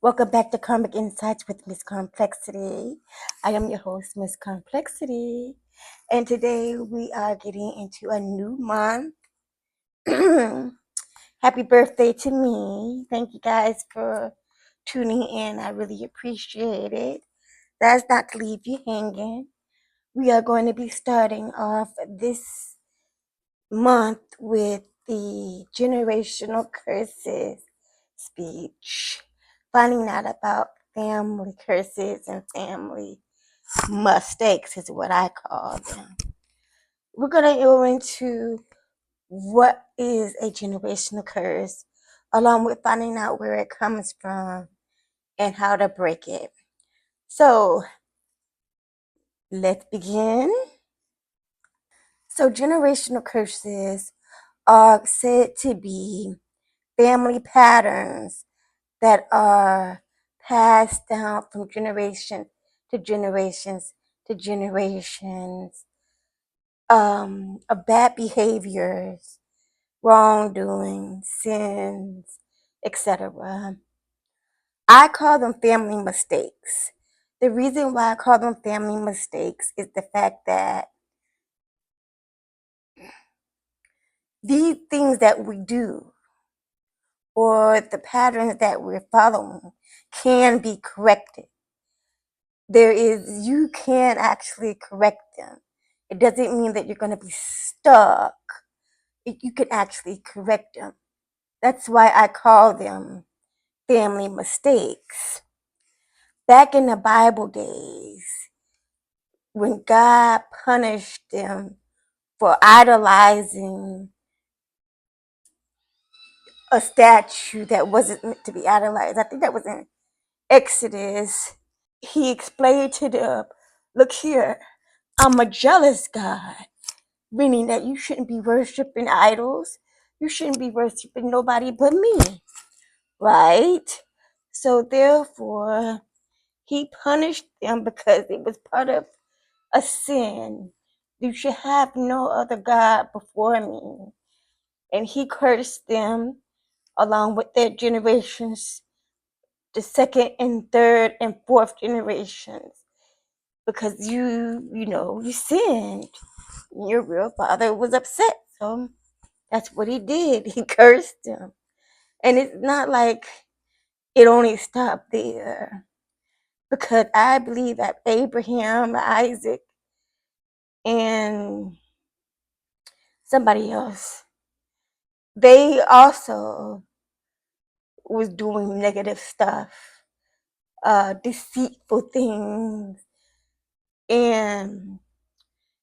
Welcome back to Karmic Insights with Miss Complexity. I am your host, Miss Complexity, and today we are getting into a new month. Happy birthday to me. Thank you guys for tuning in. I really appreciate it. That's not to leave you hanging. We are going to be starting off this month with the generational curses speech, finding out about family curses and family mistakes is what I call them. We're going to go into what is a generational curse, along with finding out where it comes from and how to break it. So let's begin. So generational curses are said to be family patterns that are passed down from generation to generations to generations of bad behaviors, wrongdoing, sins, etc. I call them family mistakes. The reason why I call them family mistakes is the fact that these things that we do or the patterns that we're following can be corrected. You can actually correct them. It doesn't mean that you're going to be stuck. You can actually correct them. That's why I call them family mistakes. Back in the Bible days, when God punished them for idolizing a statue that wasn't meant to be idolized, I think that was in Exodus, he explained to them, look here, I'm a jealous God, meaning that you shouldn't be worshiping idols. You shouldn't be worshiping nobody but me, right? So therefore, he punished them because it was part of a sin. You should have no other God before me. And he cursed them along with their generations, the second and third and fourth generations, because you sinned. Your real father was upset. So that's what he did. He cursed them. And it's not like it only stopped there, because I believe that Abraham, Isaac, and somebody else, they also was doing negative stuff, deceitful things, and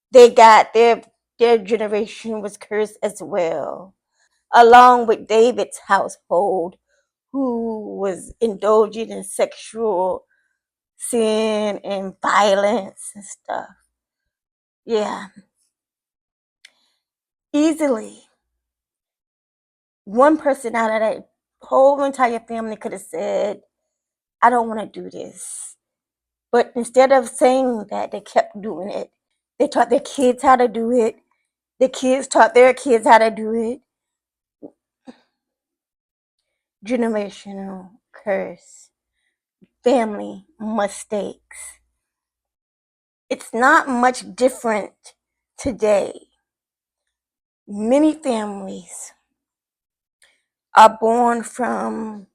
they got their generation was cursed as well, along with David's household, who was indulging in sexual sin and violence and stuff. Yeah. Easily, one person out of that whole entire family could have said, I don't want to do this. But instead of saying that, they kept doing it. They taught their kids how to do it. The kids taught their kids how to do it. Generational curse. Family mistakes. It's not much different today. Many families are born from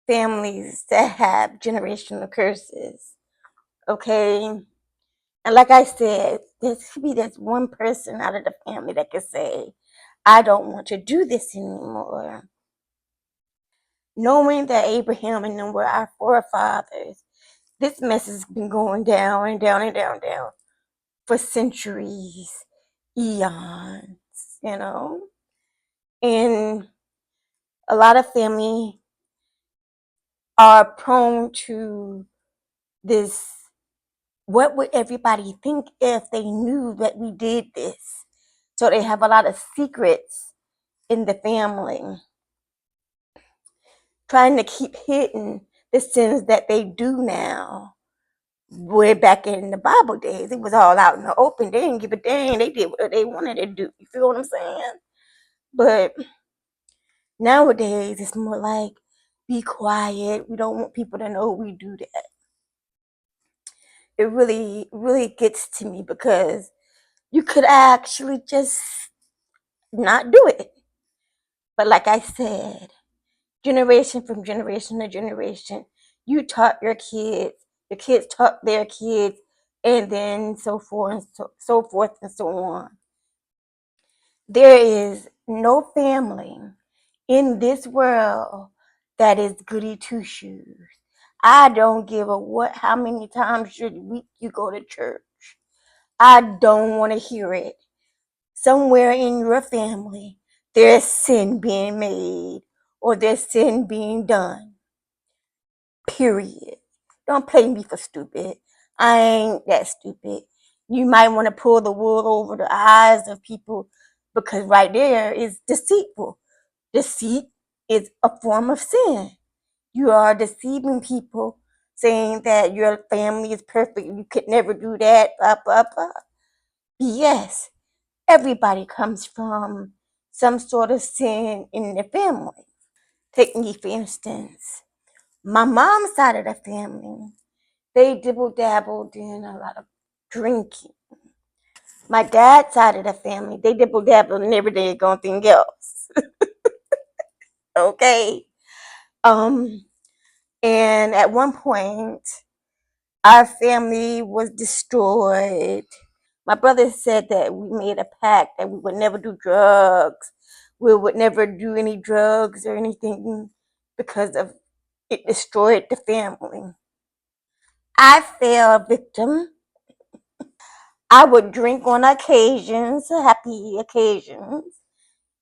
families that have generational curses. Okay? And like I said, there should be this one person out of the family that could say, I don't want to do this anymore. Knowing that Abraham and them were our forefathers, this mess has been going down and down and down and down for centuries, eons, you know? And a lot of family are prone to this, what would everybody think if they knew that we did this? So they have a lot of secrets in the family, trying to keep hidden the sins that they do now. Way back in the Bible days, it was all out in the open. They didn't give a dang. They did what they wanted to do. You feel what I'm saying? But nowadays, it's more like, be quiet. We don't want people to know we do that. It really, really gets to me because you could actually just not do it. But like I said, generation from generation to generation, you taught your kids taught their kids, and then so forth and so forth and so on. There is no family in this world that is goody two shoes. I don't give a what how many times a week you go to church. I don't want to hear it. Somewhere in your family, there's sin being made or there's sin being done. Period. Don't play me for stupid. I ain't that stupid. You might want to pull the wool over the eyes of people because right there is deceitful. Deceit is a form of sin. You are deceiving people, saying that your family is perfect. You could never do that, blah, blah, blah. Yes, everybody comes from some sort of sin in their family. Take me, for instance. My mom's side of the family, they dibble dabbled in a lot of drinking. My dad's side of the family, they dibble dabbled in everything else. Okay. Um, and at one point, our family was destroyed. My brother said that we made a pact that we would never do drugs. We would never do any drugs or anything because of it destroyed the family. I fell victim. I would drink on occasions, happy occasions,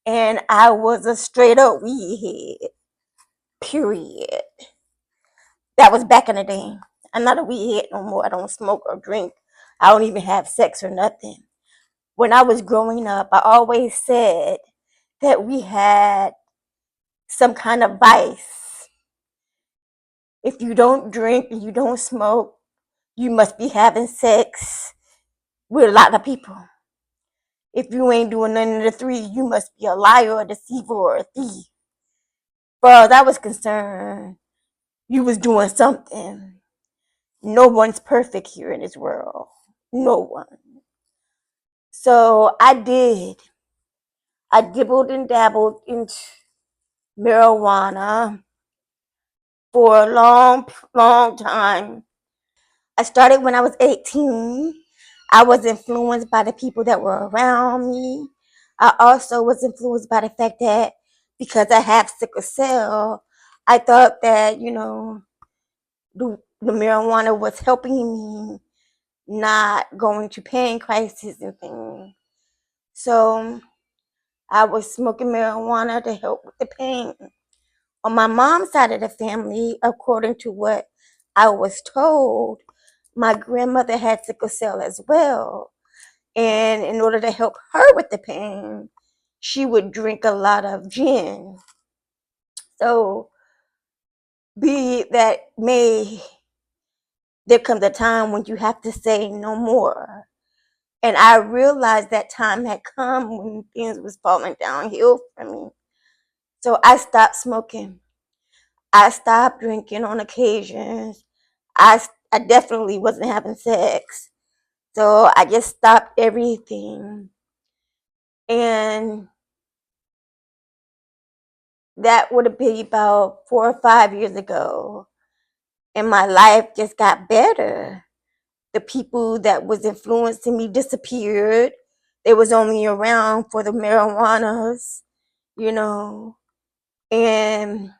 and I was a straight up weed head. Period. That was back in the day. I'm not a weed head no more. I don't smoke or drink. I don't even have sex or nothing. When I was growing up, I always said that we had some kind of vice. If you don't drink and you don't smoke, you must be having sex with a lot of people. If you ain't doing none of the three, you must be a liar, a deceiver, or a thief. Far as I was concerned, you was doing something. No one's perfect here in this world. No one. So I did. I dibbled and dabbled into marijuana for a long, long time. I started when I was 18. I was influenced by the people that were around me. I also was influenced by the fact that because I have sickle cell, I thought that, the marijuana was helping me not going to pain crisis and things. So I was smoking marijuana to help with the pain. On my mom's side of the family, according to what I was told, my grandmother had sickle cell as well. And in order to help her with the pain, she would drink a lot of gin. So, be that may, there comes a time when you have to say no more. And I realized that time had come when things was falling downhill for me. So I stopped smoking. I stopped drinking on occasions. I definitely wasn't having sex. So I just stopped everything. And that would have been about 4 or 5 years ago. And my life just got better. The people that was influencing me disappeared. They was only around for the marijuanas, you know. And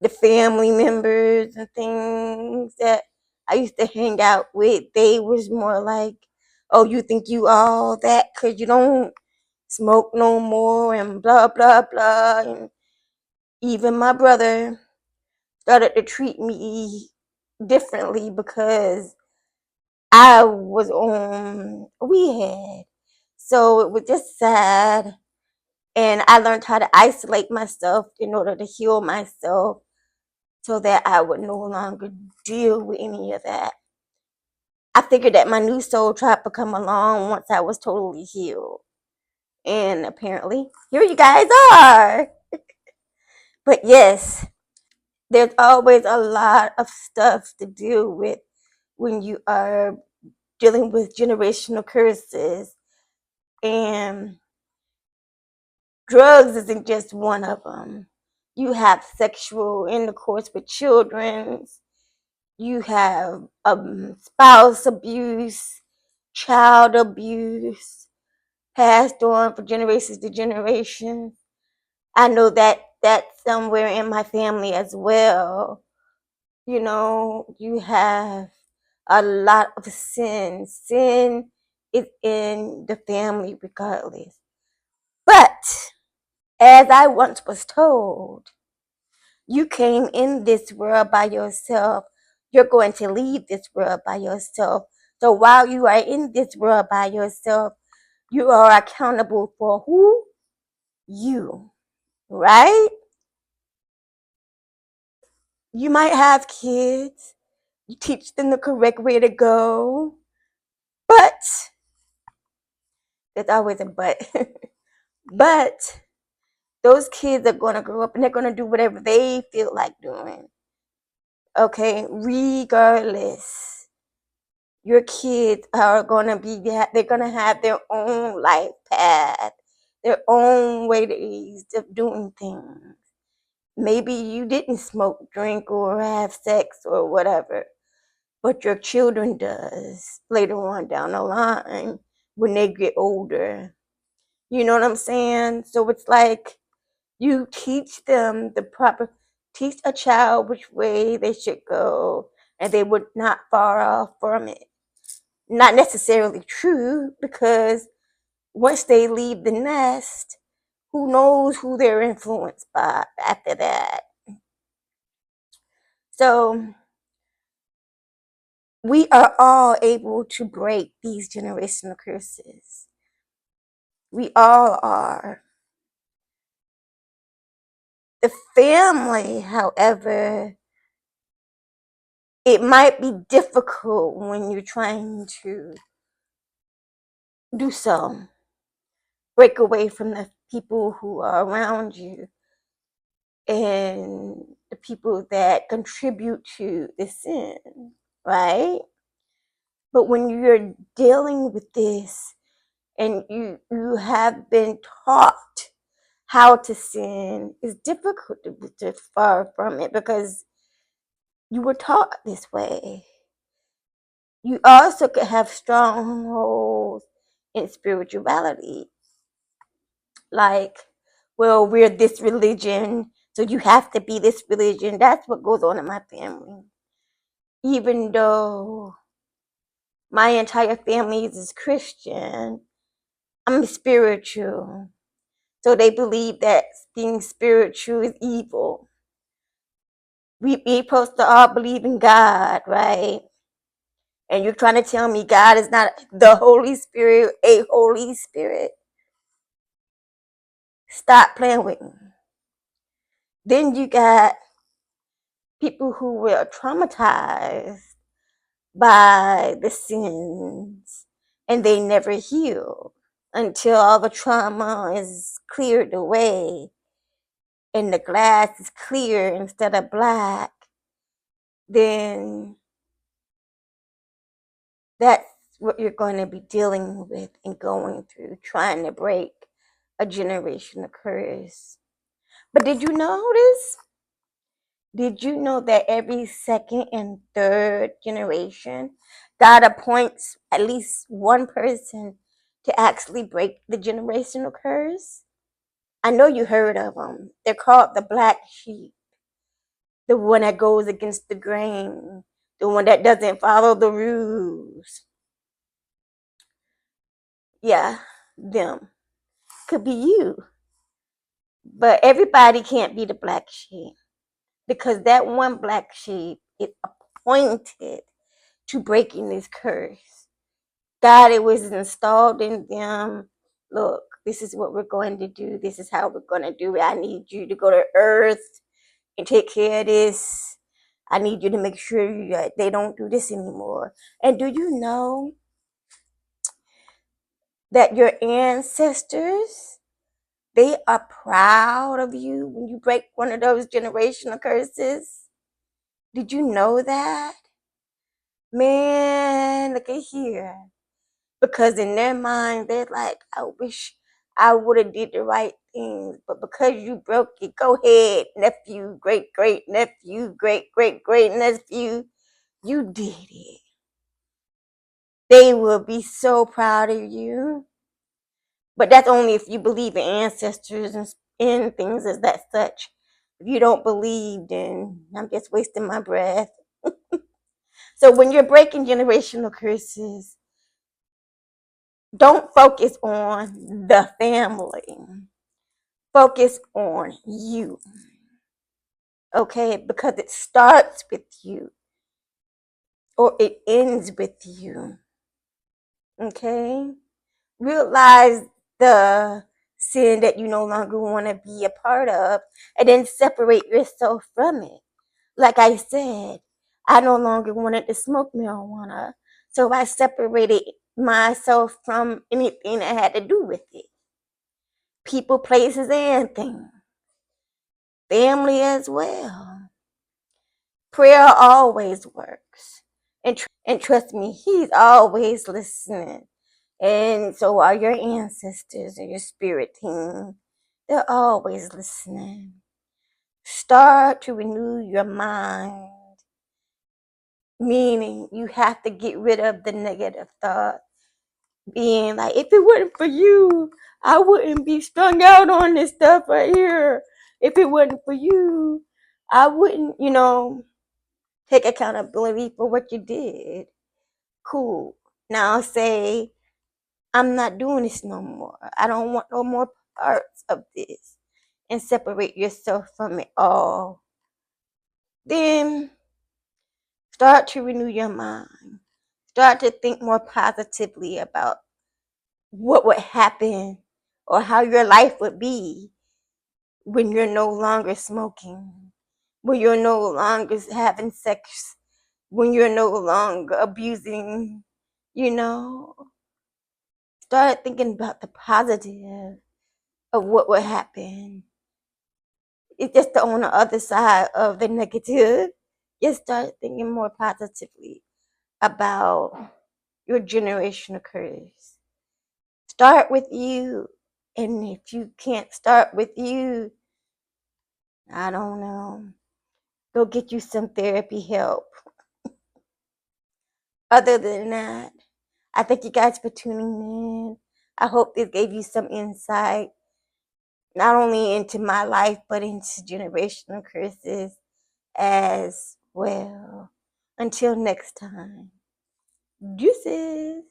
the family members and things that I used to hang out with, they was more like, oh, you think you all that because you don't smoke no more and blah, blah, blah. And even my brother started to treat me differently because I was on weed head. So it was just sad. And I learned how to isolate myself in order to heal myself so that I would no longer deal with any of that. I figured that my new soul tried to come along once I was totally healed. And apparently, here you guys are. But yes, there's always a lot of stuff to deal with when you are dealing with generational curses. And drugs isn't just one of them. You have sexual intercourse with children. You have spouse abuse, child abuse, passed on for generations to generations. I know that that's somewhere in my family as well. You know, you have a lot of sin. Sin is in the family regardless. But as I once was told, you came in this world by yourself. You're going to leave this world by yourself. So while you are in this world by yourself, you are accountable for who? You, right? You might have kids. You teach them the correct way to go. But, there's always a but. But those kids are going to grow up and they're going to do whatever they feel like doing. Okay, regardless. Your kids are going to be, they're going to have their own life path, their own ways of doing things. Maybe you didn't smoke, drink, or have sex or whatever, but your children does later on down the line when they get older. You know what I'm saying? So it's like you teach them teach a child which way they should go, and they would not far off from it. Not necessarily true, because once they leave the nest, who knows who they're influenced by after that. So we are all able to break these generational curses. We all are. The family, however, it might be difficult when you're trying to do so. Break away from the people who are around you and the people that contribute to the sin, right? But when you're dealing with this and you have been taught how to sin, it's difficult to be too far from it because you were taught this way. You also could have strongholds in spirituality, like, well, we're this religion, so you have to be this religion. That's what goes on in my family. Even though my entire family is Christian, I'm spiritual. So they believe that being spiritual is evil. We supposed to all believe in God, right? And you're trying to tell me God is not the Holy Spirit, a Holy Spirit? Stop playing with me. Then you got people who were traumatized by the sins and they never heal until all the trauma is cleared away and the glass is clear instead of black. Then that's what you're going to be dealing with and going through, trying to break a generational curse. But did you notice? Did you know that every second and third generation, God appoints at least one person to actually break the generational curse? I know you heard of them. They're called the black sheep, the one that goes against the grain, the one that doesn't follow the rules. Yeah, them. Could be you. But everybody can't be the black sheep because that one black sheep is appointed to breaking this curse. God, it was installed in them. Look, this is what we're going to do. This is how we're going to do it. I need you to go to earth and take care of this. I need you to make sure they don't do this anymore. And do you know that your ancestors, They are proud of you when you break one of those generational curses. Did you know that? Man, look at here. Because in their mind, they're like, I wish I would have did the right things. But because you broke it, go ahead, nephew, great great nephew, great great great nephew. You did it. They will be so proud of you. But that's only if you believe in ancestors and in things as that such. If you don't believe, then I'm just wasting my breath. So when you're breaking generational curses, don't focus on the family. Focus on you. Okay? Because it starts with you or it ends with you. Okay? Realize the sin that you no longer want to be a part of and then separate yourself from it. Like I said, I no longer wanted to smoke marijuana, so I separated myself from anything that had to do with it. People, places, and things. Family as well. Prayer always works. And trust me, he's always listening. And so are your ancestors and your spirit team. They're always listening. Start to renew your mind. Meaning you have to get rid of the negative thought. Being like, if it wasn't for you, I wouldn't be strung out on this stuff right here. If it wasn't for you, I wouldn't, take accountability for what you did. Cool. Now say, I'm not doing this no more. I don't want no more parts of this. And separate yourself from it all. Then start to renew your mind. Start to think more positively about what would happen or how your life would be when you're no longer smoking, when you're no longer having sex, when you're no longer abusing, Start thinking about the positive of what would happen. It's just on the other side of the negative. Just start thinking more positively about your generational curse. Start with you. And if you can't start with you, I don't know. Go get you some therapy help. Other than that, I thank you guys for tuning in. I hope this gave you some insight, not only into my life, but into generational curses as well. Until next time, deuces.